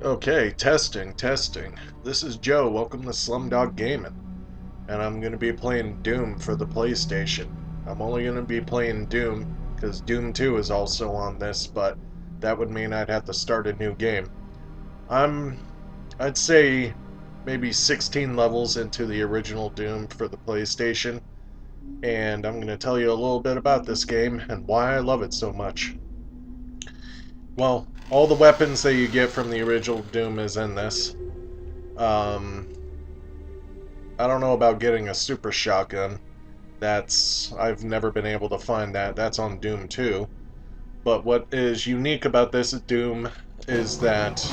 Okay, testing. This is Joe. Welcome to SlumDog Gaming. And I'm going to be playing Doom for the PlayStation. I'm only going to be playing Doom because Doom 2 is also on this, but that would mean I'd have to start a new game. I'd say maybe 16 levels into the original Doom for the PlayStation, and I'm going to tell you a little bit about this game and why I love it so much. Well, all the weapons that you get from the original Doom is in this. Um, I don't know about getting a super shotgun. I've never been able to find that. That's on Doom 2. But what is unique about this Doom is that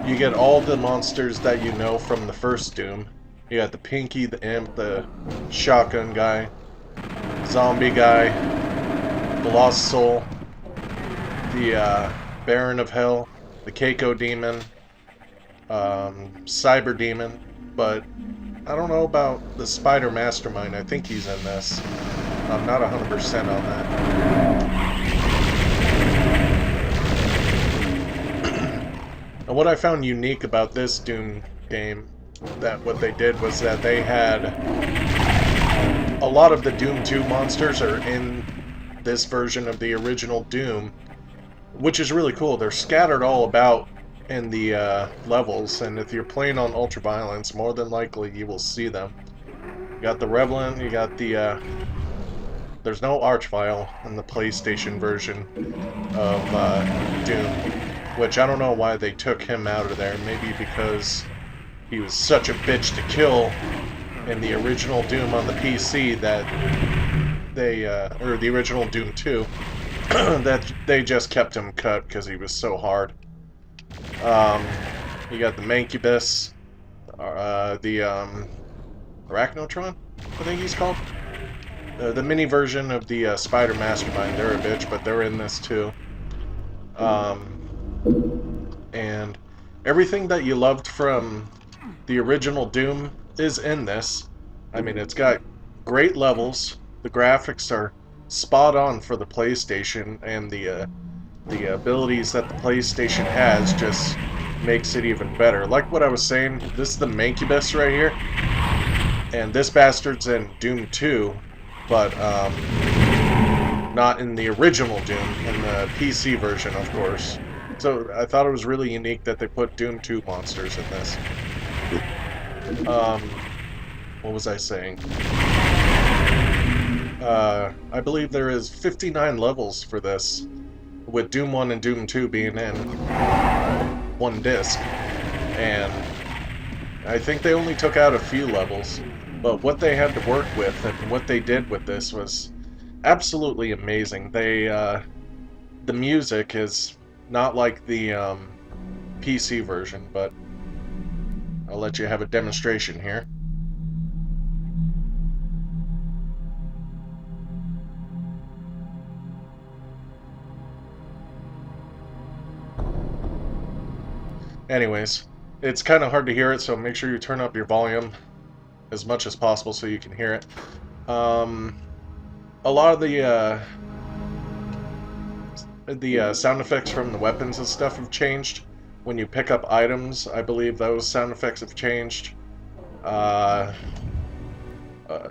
you get all the monsters that you know from the first Doom. You got the Pinky, the Imp, the Shotgun guy, Zombie guy, the Lost Soul, the Baron of Hell, the Keiko Demon, Cyber Demon, but I don't know about the Spider Mastermind. I think he's in this. I'm not 100% on that. And what I found unique about this Doom game, that what they did was that they had a lot of the Doom 2 monsters are in this version of the original Doom, which is really cool. They're scattered all about in the levels, and if you're playing on Ultraviolence, more than likely you will see them. You got the Revenant, you got the there's no Archvile in the PlayStation version of Doom, which I don't know why they took him out of there. Maybe because he was such a bitch to kill in the original Doom on the PC that they, or the original Doom 2, that they just kept him cut because he was so hard. You got the Mancubus, the Arachnotron, I think he's called. The mini version of the Spider Mastermind. They're a bitch, but they're in this too. And everything that you loved from the original Doom is in this. I mean, it's got great levels. The graphics are spot on for the PlayStation, and the abilities that the PlayStation has just makes it even better. Like what I was saying, this is the Mancubus right here, and this bastard's in Doom 2, but not in the original Doom, in the PC version, of course. So I thought it was really unique that they put Doom 2 monsters in this. What was I saying? I believe there is 59 levels for this, with Doom 1 and Doom 2 being in one disc. And I think they only took out a few levels, but what they had to work with and what they did with this was absolutely amazing. The music is not like the PC version, but I'll let you have a demonstration here. Anyways, it's kind of hard to hear it, so make sure you turn up your volume as much as possible so you can hear it. A lot of the sound effects from the weapons and stuff have changed. When you pick up items, I believe those sound effects have changed. A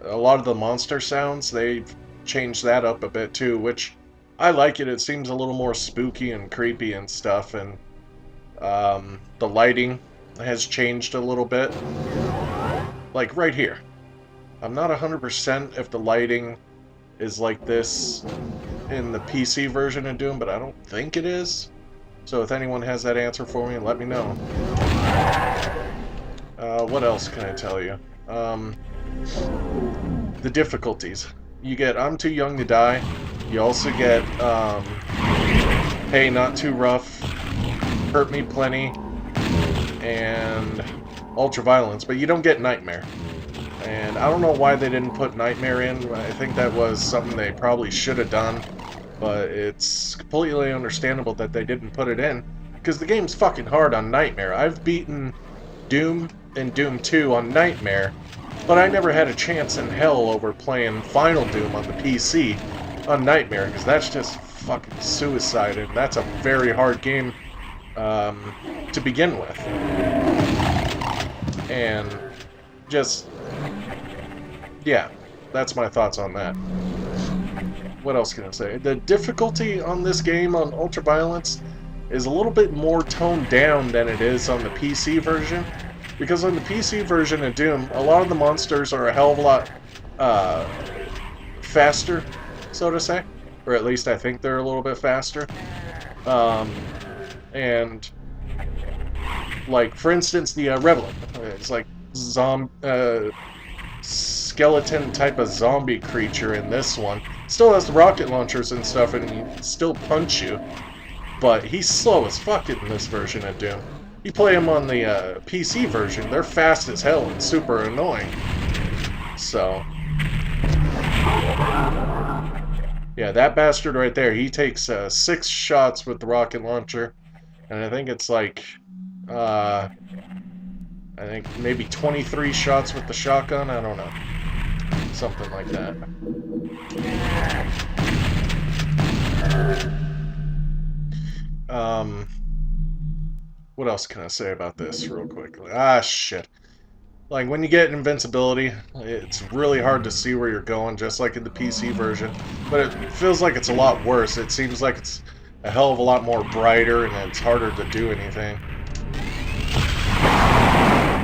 lot of the monster sounds, they've changed that up a bit too, which I like it. It seems a little more spooky and creepy and stuff, and the lighting has changed a little bit. Like right here. I'm not 100% if the lighting is like this in the PC version of Doom, but I don't think it is. So if anyone has that answer for me, let me know. What else can I tell you? The difficulties. You get I'm Too Young to Die. You also get Hey, Not Too Rough, Hurt Me Plenty, and Ultraviolence, but you don't get Nightmare. And I don't know why they didn't put Nightmare in. I think that was something they probably should have done, but it's completely understandable that they didn't put it in, because the game's fucking hard on Nightmare. I've beaten Doom and Doom 2 on Nightmare, but I never had a chance in hell over playing Final Doom on the PC on Nightmare, because that's just fucking suicide, and that's a very hard game to begin with. And just, yeah, that's my thoughts on that. What else can I say? The difficulty on this game on Ultraviolence is a little bit more toned down than it is on the PC version. Because on the PC version of Doom, a lot of the monsters are a hell of a lot faster, so to say. Or at least I think they're a little bit faster. And, like, for instance, the Revenant. It's like skeleton type of zombie creature in this one. Still has the rocket launchers and stuff and he still punch you. But he's slow as fuck in this version of Doom. You play him on the PC version, they're fast as hell and super annoying. So, yeah, that bastard right there, he takes 6 shots with the rocket launcher. And I think it's like, I think maybe 23 shots with the shotgun, I don't know. Something like that. What else can I say about this real quickly? Ah, shit. Like, when you get invincibility, it's really hard to see where you're going, just like in the PC version. But it feels like it's a lot worse. It seems like it's a hell of a lot more brighter, and it's harder to do anything.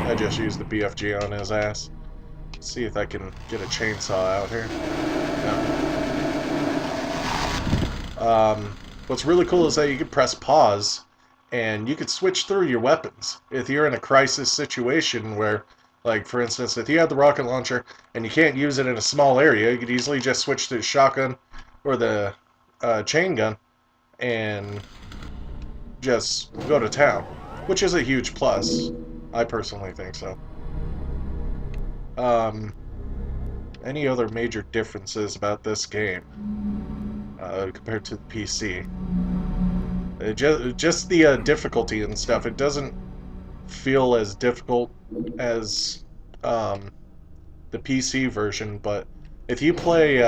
I just used the BFG on his ass. Let's see if I can get a chainsaw out here. No. What's really cool is that you can press pause, and you can switch through your weapons. If you're in a crisis situation where, like, for instance, if you have the rocket launcher and you can't use it in a small area, you could easily just switch to the shotgun or the chain gun and just go to town, which is a huge plus. I personally think so. Any other major differences about this game compared to the PC? Just the difficulty and stuff. It doesn't feel as difficult as the PC version, but if you play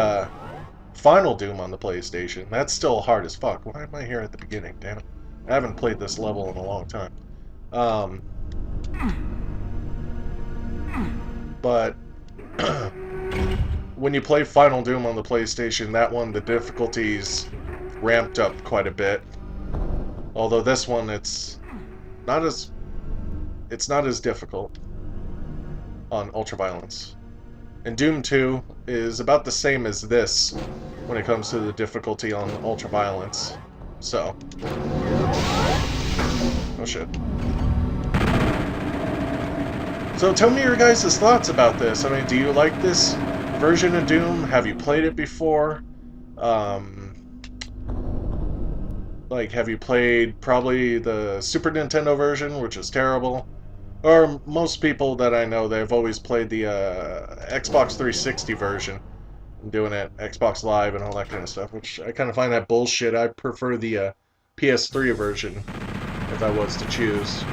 Final Doom on the PlayStation, that's still hard as fuck. Why am I here at the beginning? Damn it. I haven't played this level in a long time. But when you play Final Doom on the PlayStation, that one, the difficulty's ramped up quite a bit. Although this one, it's not as difficult on Ultraviolence. And Doom 2 is about the same as this when it comes to the difficulty on Ultraviolence. So, oh shit. So tell me your guys' thoughts about this. I mean, do you like this version of Doom? Have you played it before? Like, have you played probably the Super Nintendo version, which is terrible? Or most people that I know, they've always played the Xbox 360 version, doing it Xbox Live and all that kind of stuff, which I kind of find that bullshit. I prefer the PS3 version if I was to choose.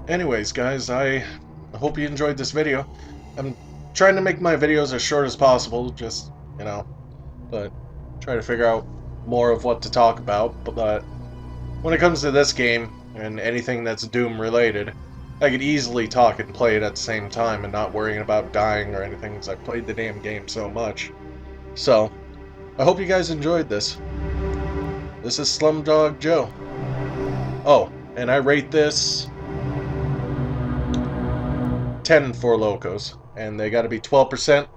Anyways, guys, I hope you enjoyed this video. I'm trying to make my videos as short as possible, just, you know, but try to figure out more of what to talk about. But when it comes to this game, and anything that's Doom related, I could easily talk and play it at the same time and not worrying about dying or anything, because I've played the damn game so much. So, I hope you guys enjoyed this. This is SlumDog Joe. Oh, and I rate this 10 Four Locos, and they gotta be 12%,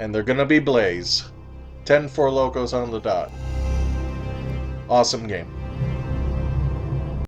and they're gonna be Blaze. 10 Four Locos on the dot. Awesome game.